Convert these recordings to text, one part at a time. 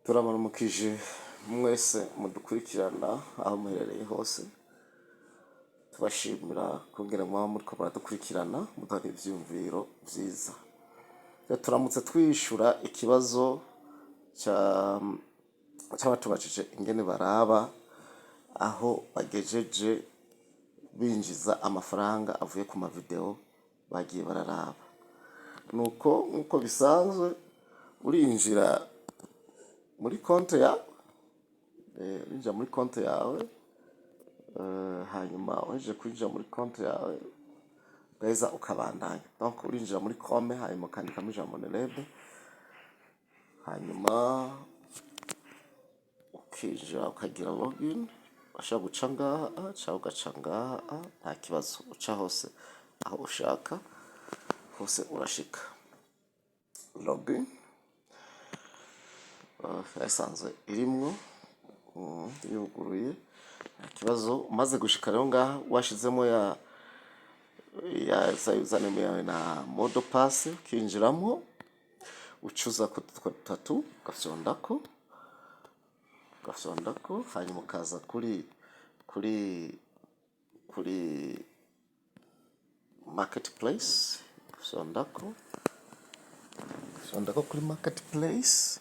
Turabaramukije mwese mudukurikirana aho muherereye hose, tubashimira kongera mwaba muriko muradukurikirana muduha ivyiyumviro vyiza. Turamutse twishura ikibazo c'abatubajije ingene baraba aho bagejeje binjiza amafaranga avuye ku mavideo bagiye bararaba. Nuko bisanzwe urinjira muri konte yawe, urinjira muri konte yawe, hanyuma uhejeje kwinjira muri konte yawe ugaheza ukabandanya. Donc urinjira muri kome hanyuma ukandikamo ijambo nerebe, hanyuma ukinjira ukagira login, washaka guca ngaha cyangwa ugaca ngaha, nta kibazo, uca hose aho ushaka hose urashika. Login yasanzwe irimwo yuguruye, nta kibazo. Umaze gushika rero ngaha washizemo ya username yawe na modo pass, ukinjiramo ucuza ku dutatu gafyondako, hanyuma ukaza kuri marketplace, gafyondako kuri marketplace,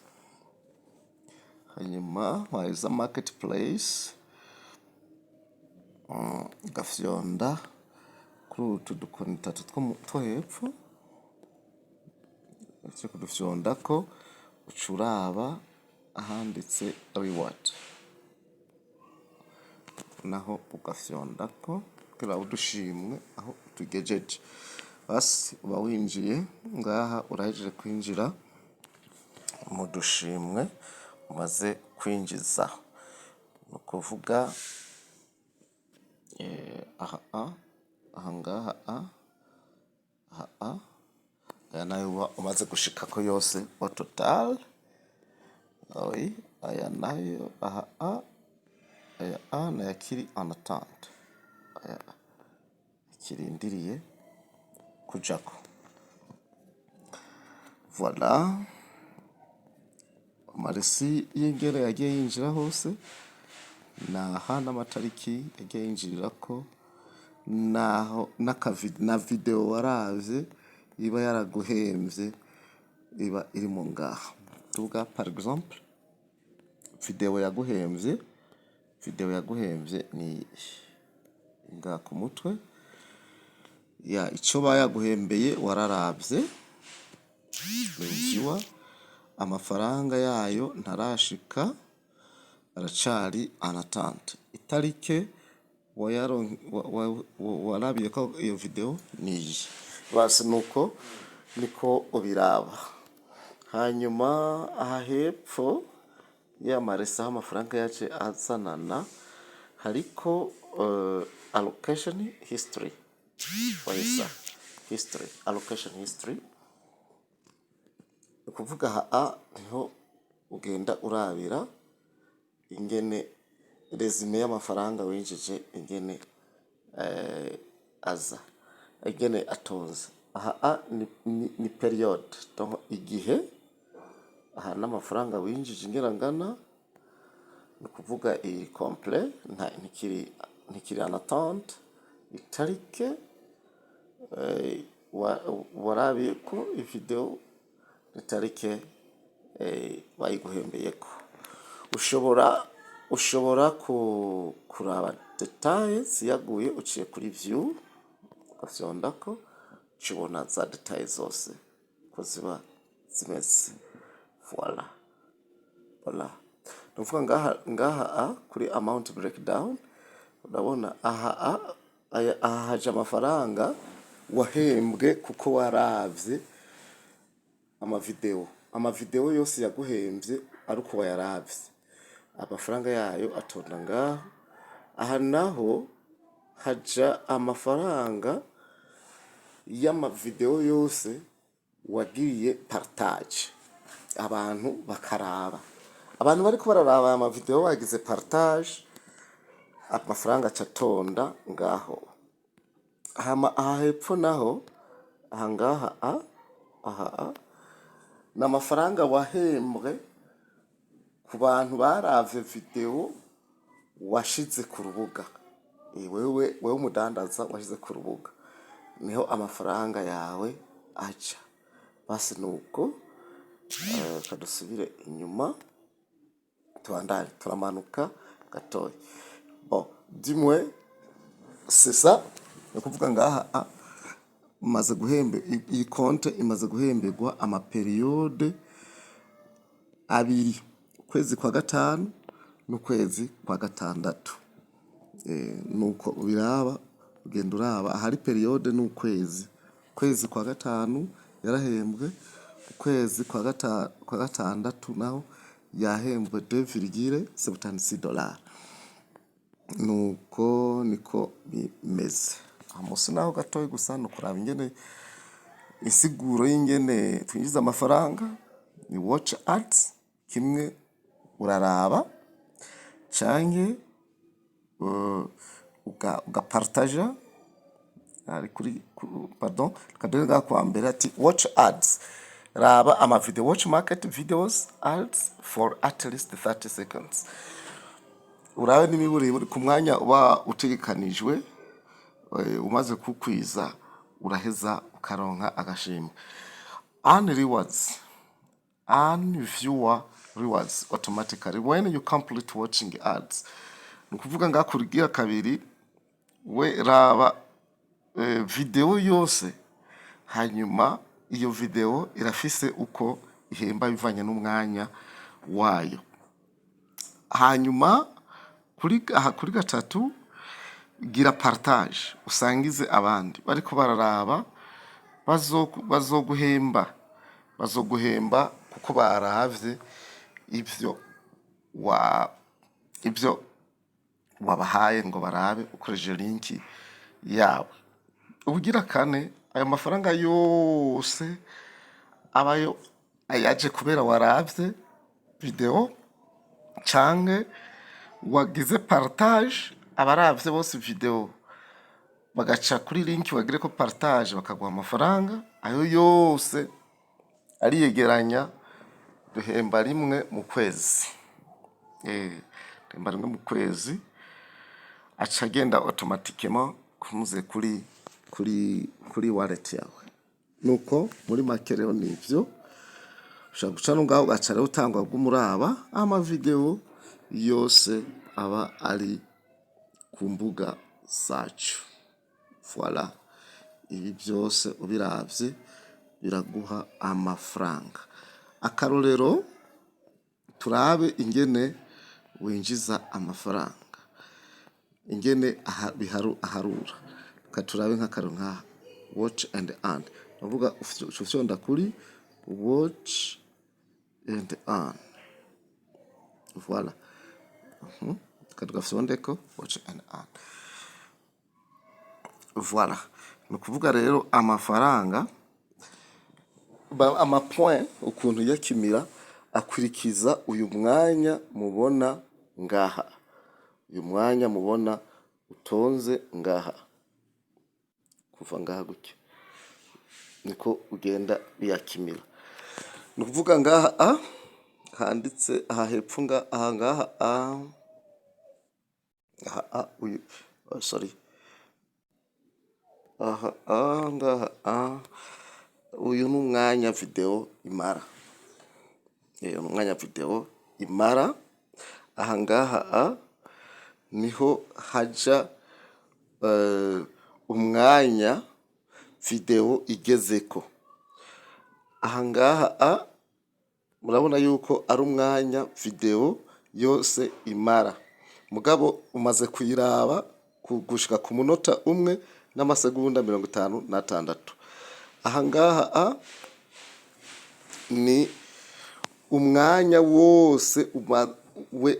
hanyuma waheza marketplace gafyonda kuri utu dukoni tatu two hepfo, uce kudufyondako ucuraba ahanditse reward, naho ugafyondako kugira udushimwe aho tugejeje. Basi uba winjiye ngaha, urahejeje kwinjira mu dushimwe umaze kwinjiza. Ni ukuvuga aya nayo uba umaze gushikako yose au total. Aya nayo aya nayakiri en attente, aya kirindiriye kujako. Voilà, amaresi y'ingene yagiye yinjira hose, naha n'amatariki yagiye yinjirirako, naho na video waravye iba yaraguhemvye iba iri mu ngaha. Tuvuga par exemple video yaguhemvye ni ngaha ku mutwe ya ico bayaguhembeye wararavye, menjiwa amafaranga yayo ntarashika, aracari en attente. Itarike warabiye ko iyo video niyi. Basi niko ubiraba. Hanyuma aha hepfo ya maresa amafaranga yace azanana hariko allocation history, wahisa history, allocation history. Ukuvuga aha niho ugenda urabira ingene resume y'amafaranga winjije ingene aza, ingene atonze. Aha ni period, donc igihe. Aha n'amafaranga winjije ingene angana, ni ukuvuga iyi complet ntikiri en attente. Itarike warabiye ko ivideo, itarike bayiguhembeyeko. Ushobora kuraba details yaguye uciye kuri view, ugafyondako ukibona za details zose ko ziba zimeze. Voilà. Nuvuga ngaha kuri amount breakdown, urabona aha haje amafaranga wahembwe kuko waravye amavideo yose yaguhembye aruko wayaravye, amafaranga yayo atonda ngaho. Aha naho haja amafaranga y'amavideo yose wagiriye partage, abantu bakaraba. Abantu bariko bararaba aya mavideo wagize partage, amafaranga acatonda ngaho. Aha hepfo naho aha ngaha n'amafaranga wahembwe ku bantu baravye video washize ku rubuga. Wewe umudandaza washize ku rubuga niho amafaranga yawe aja. Basi nuko kadusubire inyuma tuandane turamanuka gatoya. Bon, dis-moi c'est ça. Ni kuvuga ngaha maze guhembe iyi konte imaze guhembegwa amaperiode abiri, ukwezi kwa gatanu n'ukwezi kwa gatandatu. Nuko biraba ugenda uraba ahari periode n'ukwezi. Ukwezi kwa gatanu yarahembwe, ukwezi kwa gatandatu naho yahembwe $2,76. Nuko niko bimeze. Amusi naho gatoyi gusa no kuraba ingene insiguro y'ingene twinjiza amafaranga ni watch ads. Kimwe uraraba canke ugapartaja ari kuri pardon kadere kwa mbere ati watch ads. Raba ama video, watch market videos ads for at least 30 seconds. Urabe n'imiburi ku mwanya uba utegekanijwe umaze kukwiza uraheza ukaronka agashimwe. Earn rewards. Earn viewer rewards automatically when you complete watching ads. Nukuvuga nga kurigira kabiri we raba video yose, hanyuma iyo video irafise uko ihemba bivanye n'umwanya wayo. Hanyuma kuri gatatu gira partage, usangize abandi bariko bararaba bazoguhemba kuko baravye ibyo wabahaye ngo barabe ukoresheje linki yawe. Ubugira kane ayo mafaranga yose abayo ayaje kubera waravye video canke wagize partage. Abaravye bose video bagaca kuri linki wagire ko partage bakaguha amafaranga. Ayo yose ariyegeranya duhemba rimwe mu kwezi. Duhemba rimwe mu kwezi aca agenda automatiquement kumuze kuri wallet yawe. Nuko muri make rero nivyo ushaka guca ngaho ugaca rero utangwa bw'umuraba ama video yose aba ari ku mbuga zacu. Voilà, ibi byose ubiravye biraguha amafaranga. Akarorero turabe ingene winjiza amafaranga, ingene aharura. Katurabe nk'akarero nka watch and earn. Bavuga ufyonda kuri watch and earn. Voilà. Kadugafyondeko watch and earn. Voilà. Nukuvuga rero amafaranga amapoint ukuntu yakimira akwirikiza uyu mwanya mubona ngaha. Uyu mwanya mubona utonze ngaha. Kuva ngaha gutya niko ugenda biyakimira. Nukuvuga ngaha handitse aha hepfo ngaha uyu sorry ngaha uyu n'umwanya video imara. Umwanya video imara. Aha ngaha niho haja umwanya video igezeko. Aha ngaha murabona yuko ari umwanya video yose imara. Mugabo umaze kuyiraba gushika ku munota umwe n'amasegonda 56. Aha ngaha ni umwanya wose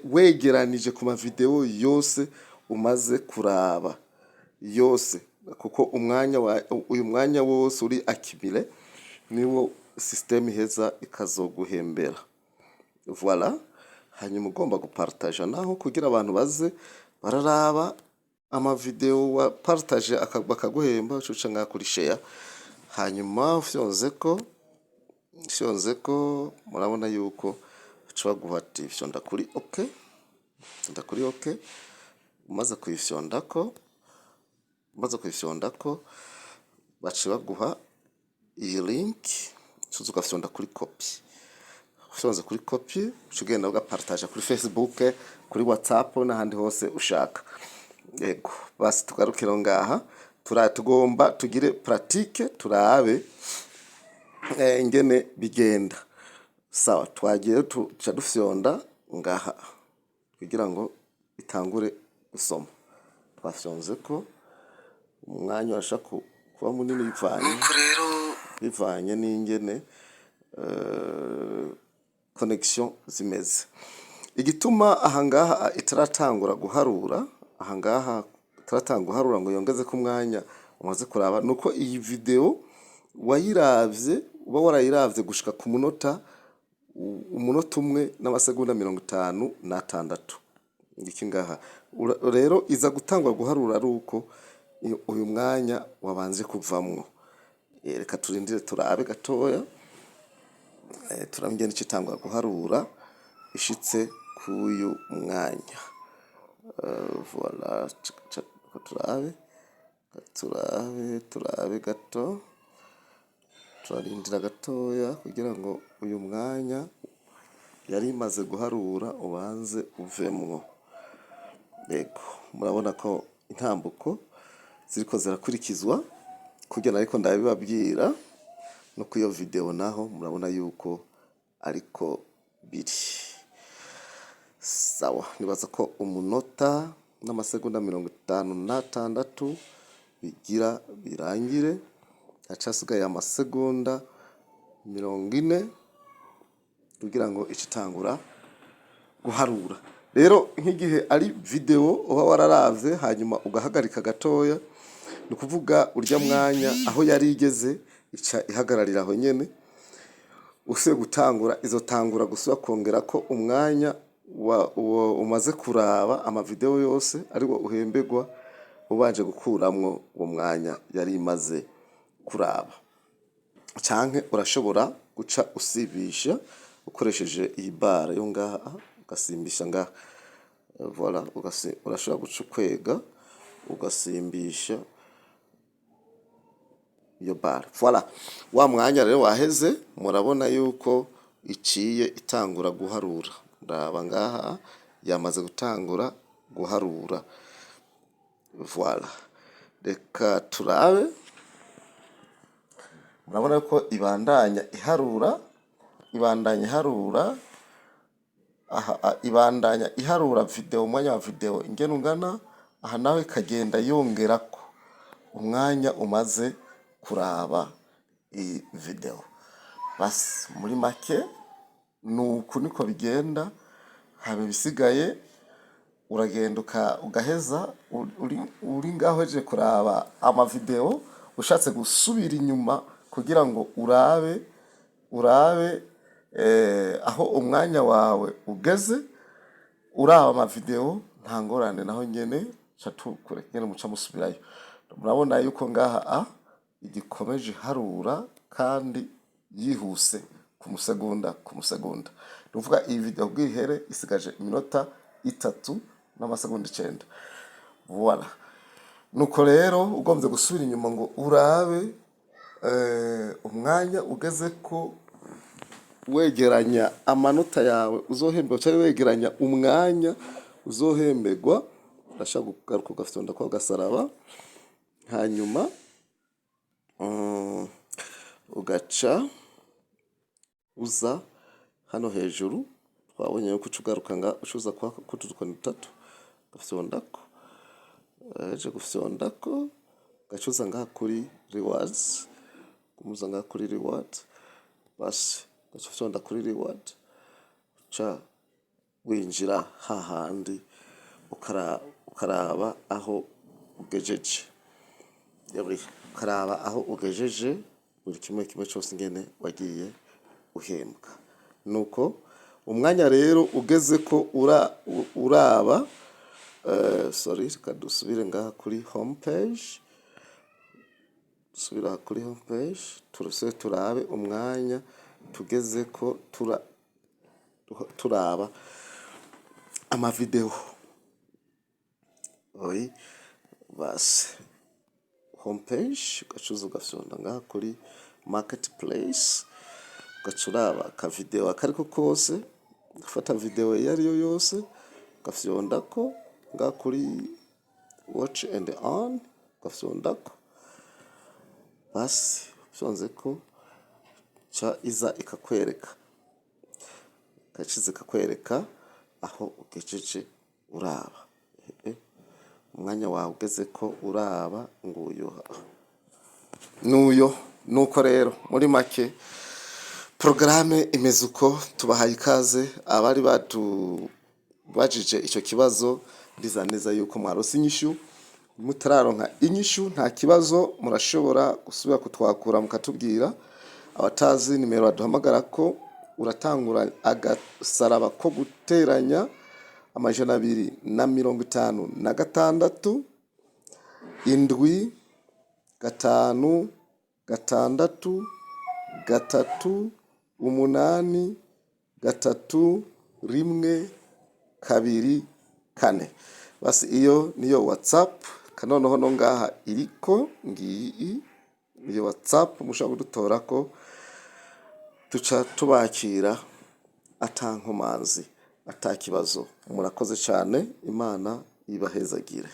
wegeranije ku ma video yose umaze kuraba yose, kuko uyu mwanya wose uri akibile niwo system iheza ikazoguhembera. Voilà. Hanyuma ugomba gupartager naho kugira abantu baze bararaba ama video wa partage bakaguhemba ucuca nga kuri share. Hanyuma ufyonzeko murabona yuko baca baguha ati fyonda kuri OK, fyonda kuri OK. Umaze kuyifyondako baca baguha iyi link, ucuza ugafyonda kuri copy. Ufyonze kuri copy uca ugenda ugapartaja kuri Facebook, kuri WhatsApp n'ahandi hose ushaka. Yego, basi tugarukira ngaha. Tugomba tugire pratique, turabe ingene bigenda. Sawa, twagiye tuca dufyonda ngaha kugira ngo itangure gusoma. Twafyonze ko umwanya urashaka kuba munini bivanye n'ingene connection zimeze. Igituma ahangaha itaratangura guharura, ngo yongeze ku mwanya umaze kuraba, nuko iyi video uba warayiravye gushika ku umunota umwe n'amasegonda 56. Iki ngaha rero iza gutangwa guharura ari uko uyu mwanya wabanje kuvamwo. Reka turindire turabe gatoya, turamenye n'icitangwa guharura ishitse kuyu mwanya. Voilà, turabe gato, turarindira gatoya kugira ngo uyu mwanya yari imaze guharura ubanze uvemwo. Yego, murabona ko intambuko ziriko zirakurikizwa kugira ariko ndabibabwira no ku iyo video naho murabona yuko ariko biri. Sawa, nibaza ko umunota n'amasegonda 56 bigira birangire, hacasigaye amasegonda 40 kugira ngo icitangura guharura. Rero nk'igihe ari video uba wararavye hanyuma ugahagarika gatoya, ni kuvuga urya mwanya aho yari igeze ica ihagararira aho nyene. Usiye gutangura izotangura gusubira kongera ko umwanya umaze kuraba ama video yose ariko uhembegwa ubanje gukuramwo uwo mwanya yari imaze kuraba. Canke urashobora guca usibisha ukoresheje iyi bara yo ngaha, ugasimbisha ngaha. Voilà, urashobora guca ukwega ugasimbisha iyo bara. Voilà, wa mwanya rero waheze, murabona yuko iciye itangura guharura. Ndaba ngaha yamaze gutangura guharura. Voilà, reka turabe. Murabona ko ibandanya iharura, ibandanya iharura video, umwanya wa video ingene ungana. Aha nawe ikagenda yongerako umwanya umaze kuraba iyi video. Basi muri make nuko niko bigenda. Habe bisigaye uragenda ugaheza uri ngaho je kuraba ama video, ushatse gusubira inyuma kugira ngo urabe aho umwanya wawe ugeze, uraba ama video nta ngorane, naho nyene chatukure nyene muca musubirayo. Murabona yuko ngaha igikomeje harura kandi yihuse ku musegonda. Nuvuga iyi video bwihere isigaje iminota 3 n'amasegonda 9. Voilà, nuko rero ugomvye gusubira inyuma ngo urabe umwanya ugeze ko wegeranya amanota yawe uzohembwa, cyari wegeranya umwanya uzohembegwa. Urashaka kugaruka ugafyonda kwa gasaraba, hanyuma ugaca uza hano hejuru. Twabonye yuko ucugaruka nga ucuza kwa kutudukoni 3 gafyondako, gufyondako gacuza ngaha kuri rewards, kumuza ngaha kuri reward. Basi gafyonda kuri reward, uca winjira hahandi ukaraba aho ugejeje. Ukaraba aho ugejeje buri kimwe cyose ingene wagiye uhembwa. Nuko umwanya rero ugeze ko uraba kadusubire ngaha kuri home page. Subira kuri home page turabe umwanya tugeze ko turaba amavideo. Oyi basi homepage ugacuza ugafyonda ngaha kuri marketplace, ugaca uraba akavideo akariko kose, ugafata video iyo ariyo yose ugafyondako ngaha kuri watch and on, ugafyondako basi fyonzeko ca iza ikakwereka, gacize kakwereka aho ugejeje uraba. Umwanya wawe ugeze ko uraba nguyo nuyo. Nuko rero muri make programme imeze uko. Tubahaye ikaze abari batubajije icyo kibazo, ndizaneza yuko mwarose inyishu. Mutararonka inyishu nta kibazo, murashobora gusubira kutwakura mukatubwira. Abatazi nimero baduhamagara ko, uratangura agasaraba ko guteranya 256 indwi 5 6 3 8 3 1 2 4. Basi iyo niyo WhatsApp kanoneho no ngaha iriko ngiyi niyo WhatsApp mushaka kudutorako, tuca tubakira atankomanzi atakibazo. Murakoze cyane, Imana ibahezagire.